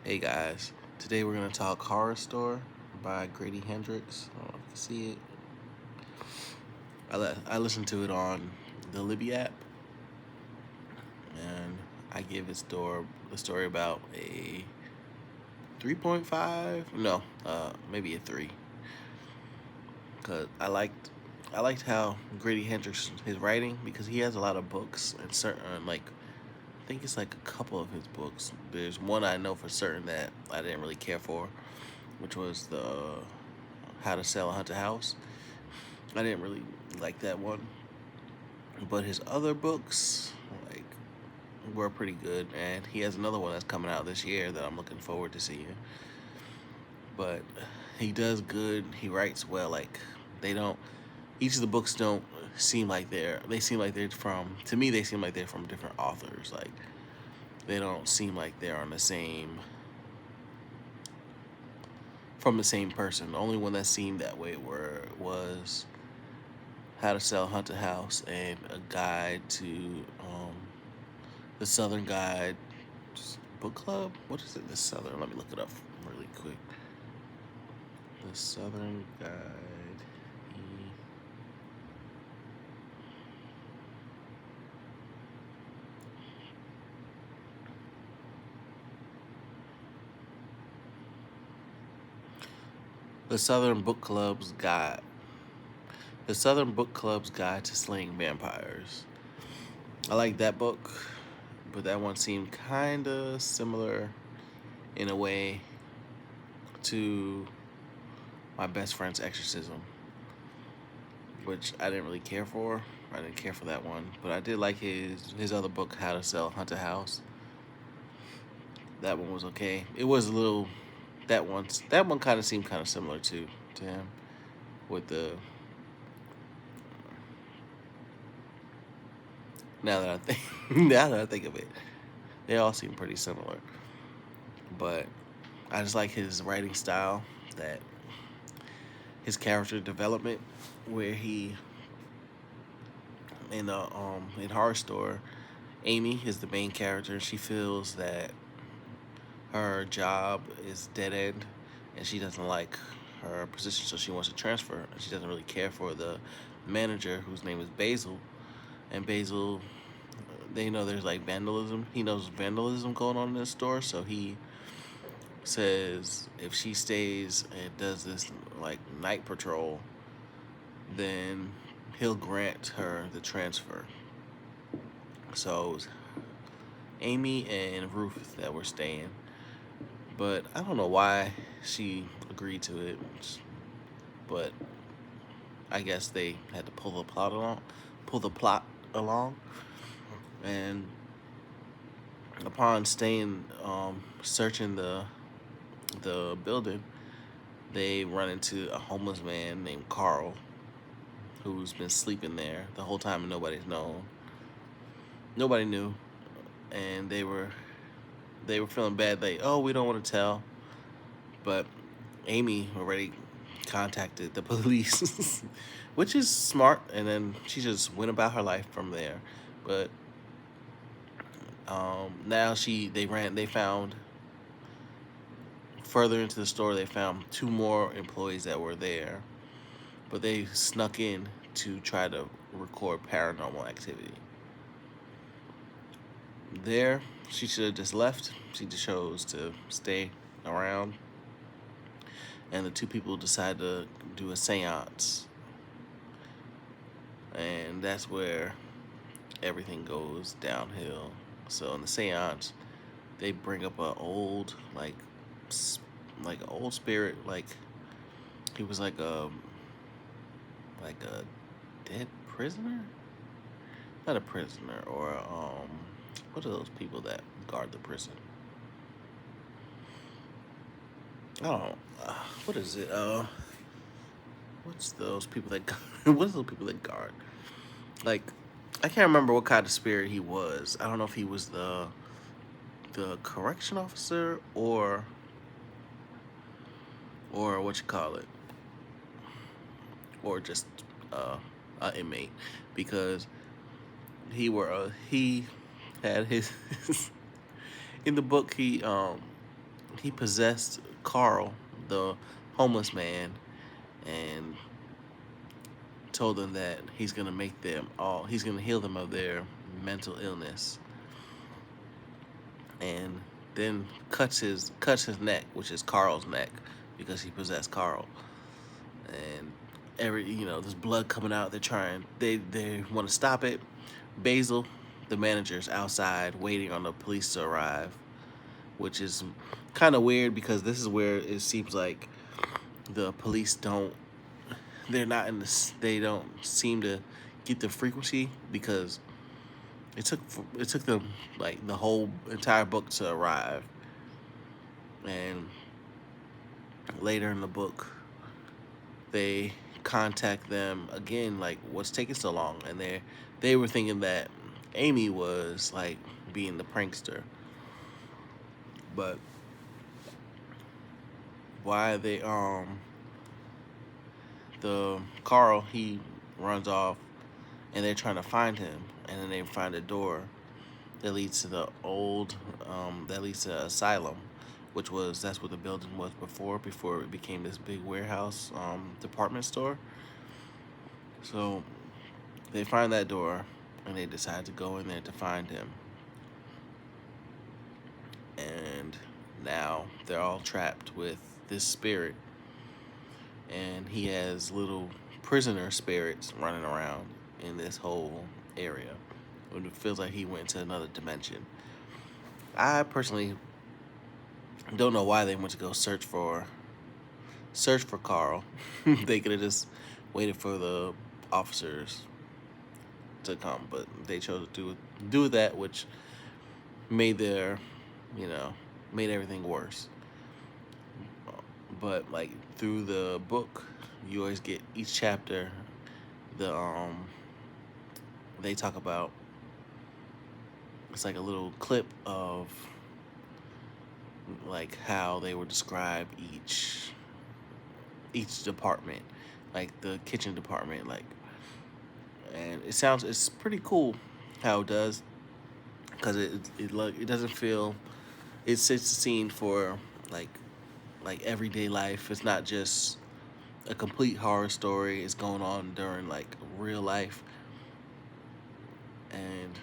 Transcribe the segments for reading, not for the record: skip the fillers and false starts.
Hey guys, today we're gonna talk Horrorstör by Grady Hendrix. I don't know if you can see it. I listened to it on the Libby app, and I give the story about a 3.5. No, maybe a 3. Cause I liked how Grady Hendrix his writing, because he has a lot of books and certain I think it's like a couple of his books. There's one I know for certain that I didn't really care for, which was the How to Sell a Haunted House. I didn't really like that one, but his other books like were pretty good, and he has another one that's coming out this year that I'm looking forward to seeing. But he does good. He writes well. Like they don't. Each of the books don't seem like they're. They seem like they're from. To me, they seem like they're from different authors. Like they don't seem like they're on the same. From the same person. The only one that seemed that way was How to Sell a Haunted House and a guide to the Southern Guide book club. What is it? The Southern. Let me look it up really quick. The Southern Guide. The Southern Book Club's Guide. The Southern Book Club's Guide to Slaying Vampires. I like that book, but that one seemed kind of similar in a way to My Best Friend's Exorcism, which I didn't really care for. I didn't care for that one, but I did like his other book, How to Sell a Haunted House. That one was okay. It was a little that one kind of seemed kind of similar to him with the. Now that I think now that I think of it, they all seem pretty similar. But I just like his writing style, that his character development, where he in Horrorstör, Amy is the main character. She feels that her job is dead end, and she doesn't like her position, so she wants to transfer. And she doesn't really care for the manager, whose name is Basil. And Basil, they know there's like vandalism. He knows vandalism going on in this store, so he says if she stays and does this like night patrol, then he'll grant her the transfer. So Amy and Ruth that were staying, but I don't know why she agreed to it. But I guess they had to pull the plot along, and upon staying, searching the building, they run into a homeless man named Carl, who's been sleeping there the whole time and nobody knew, and they were feeling bad. We don't want to tell, but Amy already contacted the police, which is smart, and then she just went about her life from there. But now they found further into the store, they found two more employees that were there, but they snuck in to try to record paranormal activity. There, she should have just left. She just chose to stay around, and the two people decided to do a seance, and that's where everything goes downhill. So in the seance, they bring up a old like an old spirit, like he was like a dead prisoner, not a prisoner, or what are those people that guard the prison? I don't know. What is it? What's those people that what's those people that guard? Like, I can't remember what kind of spirit he was. I don't know if he was the correction officer or what you call it, or just an inmate, because he had his in the book, he possessed Carl, the homeless man, and told them that he's gonna heal them of their mental illness, and then cuts his neck, which is Carl's neck, because he possessed Carl, and there's blood coming out. They want to stop it. Basil, the manager's outside waiting on the police to arrive, which is kind of weird because this is where it seems like the police don't they're not in this they don't seem to get the frequency, because it took them like the whole entire book to arrive. And later in the book they contact them again, like, what's taking so long, and they were thinking that Amy was like being the prankster. But why they the Carl, he runs off, and they're trying to find him, and then they find a door that leads to that leads to asylum, which was that's what the building was before it became this big warehouse department store. So they find that door, and they decide to go in there to find him. And now they're all trapped with this spirit, and he has little prisoner spirits running around in this whole area. It feels like he went to another dimension. I personally don't know why they went to go search for Carl. They could have just waited for the officers to come, but they chose to do that, which made their you know made everything worse. But like through the book, you always get each chapter. The They talk about, it's like a little clip of like how they would describe each department, like the kitchen department, like, and it's pretty cool how it does, because it doesn't feel it's a scene for like everyday life. It's not just a complete horror story. It's going on during like real life, and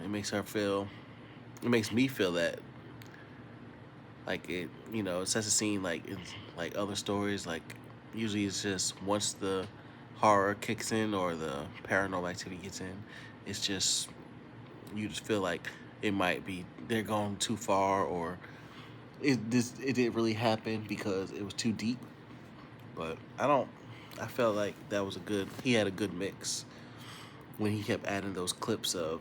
it makes her feel. It makes me feel that like it sets a scene like it's like other stories. Like usually it's just once the horror kicks in or the paranormal activity gets in, it's just you just feel like it might be they're going too far, or it didn't really happen because it was too deep. But I felt like that was he had a good mix when he kept adding those clips of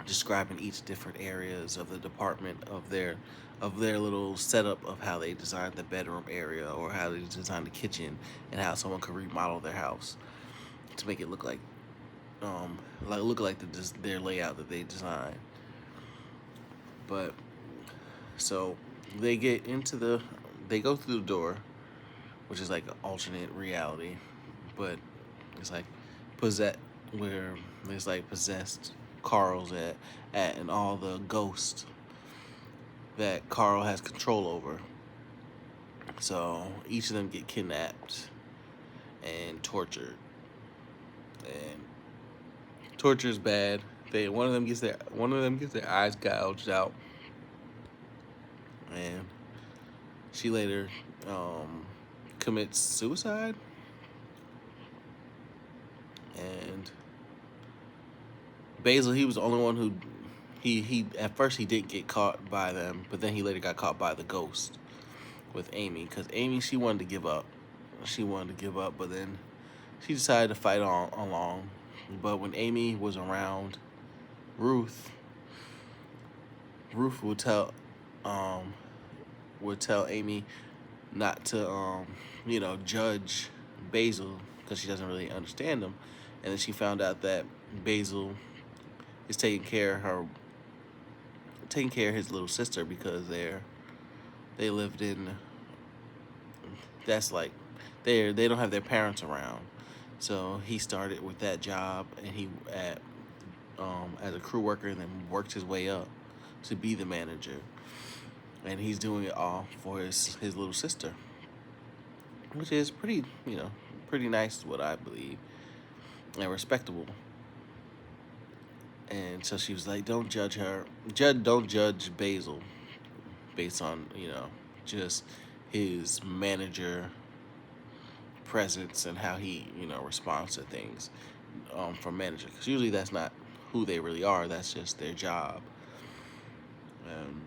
describing each different areas of the department of their little setup of how they designed the bedroom area, or how they designed the kitchen, and how someone could remodel their house to make it look like their layout that they designed. But so they go through the door, which is like an alternate reality, but it's like possessed where there's like possessed Carl's at and all the ghosts that Carl has control over. So each of them get kidnapped and tortured, and torture is bad. One of them gets their eyes gouged out, and she later commits suicide. And Basil, he was the only one who he at first he didn't get caught by them, but then he later got caught by the ghost with Amy, because Amy, she wanted to give up. But then she decided to fight on along. But when Amy was around, Ruth Ruth would tell Amy not to judge Basil, because she doesn't really understand him. And then she found out that Basil is taking care of his little sister, because they lived in that's like they don't have their parents around. So he started with that job, and he at as a crew worker, and then worked his way up to be the manager. and he's doing it all for his little sister, which is pretty, pretty nice, what I believe, and respectable. And so she was like, "Don't judge her. Don't judge Basil based on just his manager presence and how he responds to things from manager. Because usually that's not who they really are. That's just their job." Um,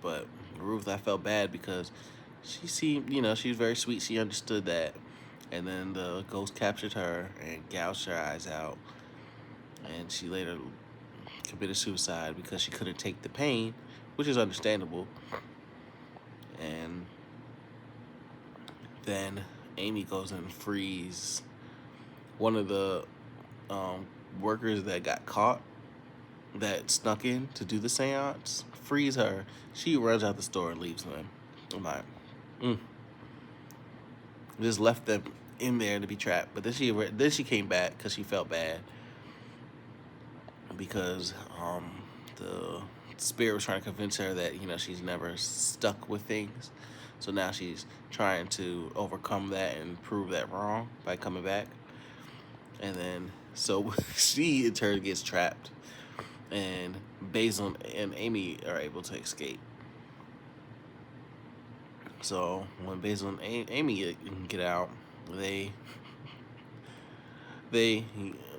but Ruth, I felt bad because she seemed, she was very sweet. She understood that, and then the ghost captured her and gouged her eyes out, and she later committed suicide because she couldn't take the pain, which is understandable. And then Amy goes and frees one of the workers that got caught, that snuck in to do the seance, frees her. She runs out the store and leaves them. I'm like, mm. Just left them in there to be trapped. But then she came back because she felt bad because the spirit was trying to convince her that she's never stuck with things. So now she's trying to overcome that and prove that wrong by coming back. And then so she in turn gets trapped, and Basil and Amy are able to escape. So when Basil and Amy get out, they they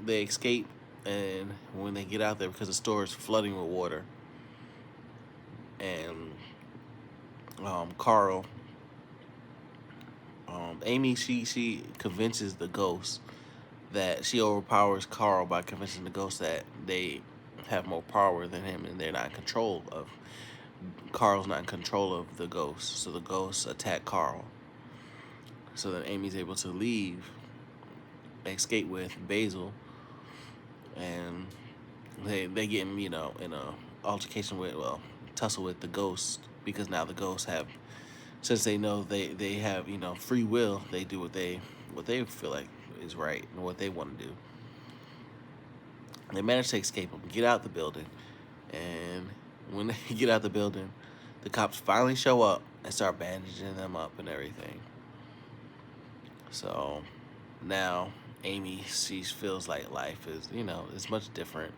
they escape, and when they get out there, because the store is flooding with water, and Carl, Amy, she convinces the ghost that she overpowers Carl by convincing the ghost that they have more power than him and they're not in control of Carl's not in control of the ghost. So the ghosts attack Carl. So then Amy's able to leave, escape with Basil, and they get in in a altercation with tussle with the ghost, because now the ghosts have, since they know they have free will, they do what they feel like is right and what they want to do. They manage to escape them, get out the building, and when they get out the building, the cops finally show up and start bandaging them up and everything. So now Amy, she feels like life is, is much different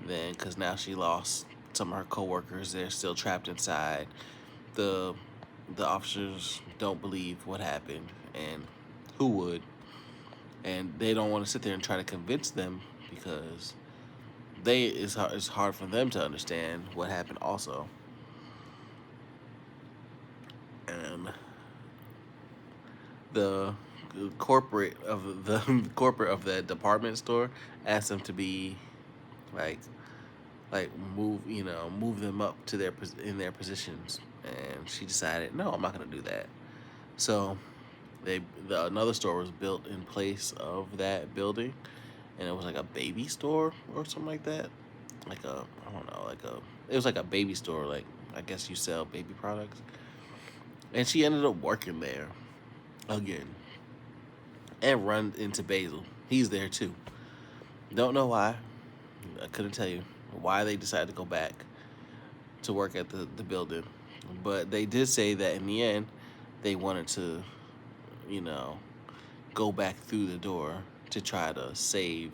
than, because now she lost some of her coworkers. They're still trapped inside. The officers don't believe what happened, and who would? And they don't want to sit there and try to convince them, because it's hard for them to understand what happened also. And the corporate of the department store asked them to be like move them up to their positions, and she decided, no, I'm not gonna do that. So another store was built in place of that building, and it was like a baby store or something like that. Like I don't know, it was like a baby store, like I guess you sell baby products. And she ended up working there again and run into Basil. He's there too. Don't know why. I couldn't tell you why they decided to go back to work at the building. But they did say that in the end, they wanted to, you know, go back through the door to try to save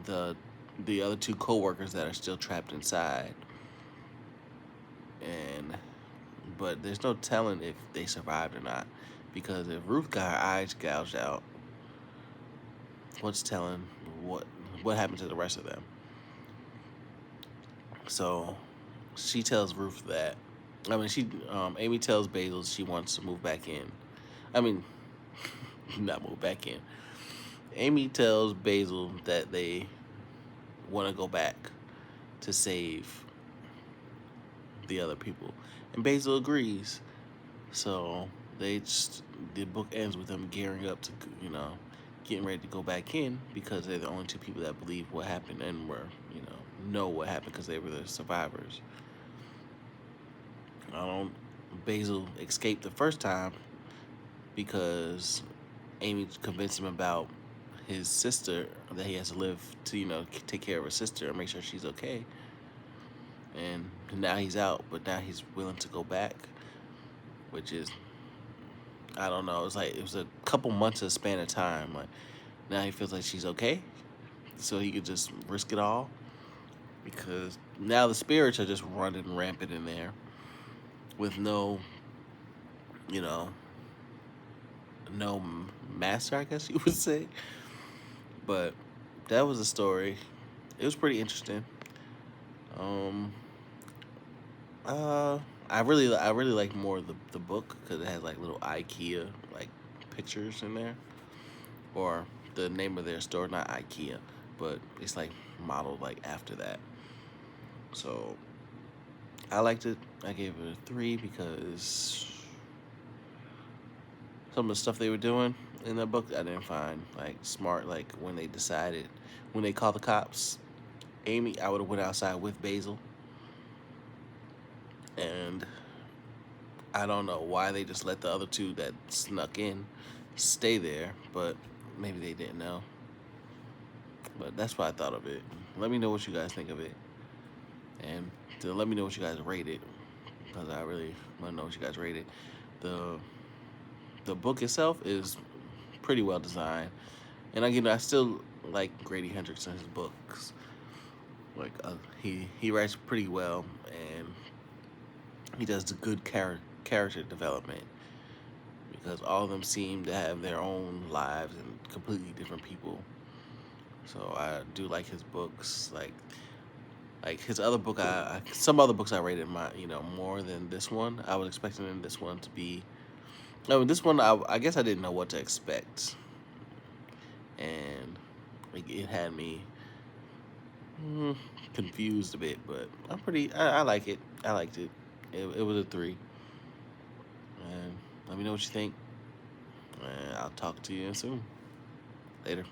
the other two coworkers that are still trapped inside. And but there's no telling if they survived or not, because if Ruth got her eyes gouged out, what's telling what happened to the rest of them? So she tells Ruth that, Amy tells Basil she wants to move back in. I mean, not move back in. Amy tells Basil that they want to go back to save the other people, and Basil agrees. So the book ends with them gearing up to, getting ready to go back in, because they're the only two people that believe what happened and know what happened, because they were the survivors. Basil escaped the first time because Amy convinced him about his sister, that he has to live to, take care of his sister and make sure she's okay. And now he's out, but now he's willing to go back, which is, I don't know. It's like it was a couple months of span of time. Like now he feels like she's okay, so he could just risk it all because now the spirits are just running rampant in there with no, you know, no master, I guess you would say. But that was a story. It was pretty interesting. Um, uh, I really like more the book because it has like little IKEA like pictures in there, or the name of their store, not IKEA, but it's like modeled like after that. So I liked it. I gave it a 3 because some of the stuff they were doing in that book I didn't find like smart. Like when they called the cops, Amy, I would have went outside with Basil, and I don't know why they just let the other two that snuck in stay there, but maybe they didn't know. But that's what I thought of it. Let me know what you guys think of it, and to let me know what you guys rate it, because I really want to know what you guys rate it. The the book itself is pretty well designed, and I still like Grady Hendrix in his books. Like he writes pretty well, and he does the good character development because all of them seem to have their own lives and completely different people. So I do like his books. Like his other book, some other books I rated more than this one. I was expecting this one to be. No, this one I guess I didn't know what to expect, and like it had me confused a bit. But I like it. I liked it. It was a 3. And let me know what you think. And I'll talk to you soon. Later.